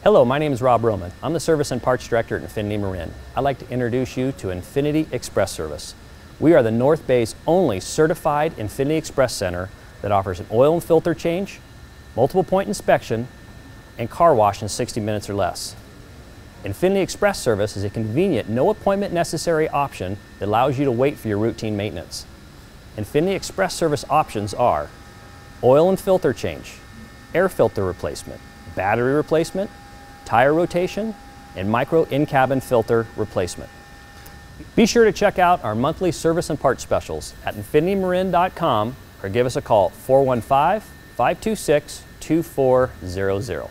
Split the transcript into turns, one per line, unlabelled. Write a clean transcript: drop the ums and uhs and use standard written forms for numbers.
Hello, my name is Rob Roman. I'm the Service and Parts Director at Infiniti Marin. I'd like to introduce you to Infiniti Express Service. We are the North Bay's only certified Infiniti Express Center that offers an oil and filter change, multiple point inspection, and car wash in 60 minutes or less. Infiniti Express Service is a convenient, no appointment necessary option that allows you to wait for your routine maintenance. Infiniti Express Service options are oil and filter change, air filter replacement, battery replacement, tire rotation, and micro in-cabin filter replacement. Be sure to check out our monthly service and parts specials at infinitimarin.com or give us a call 415-526-2400.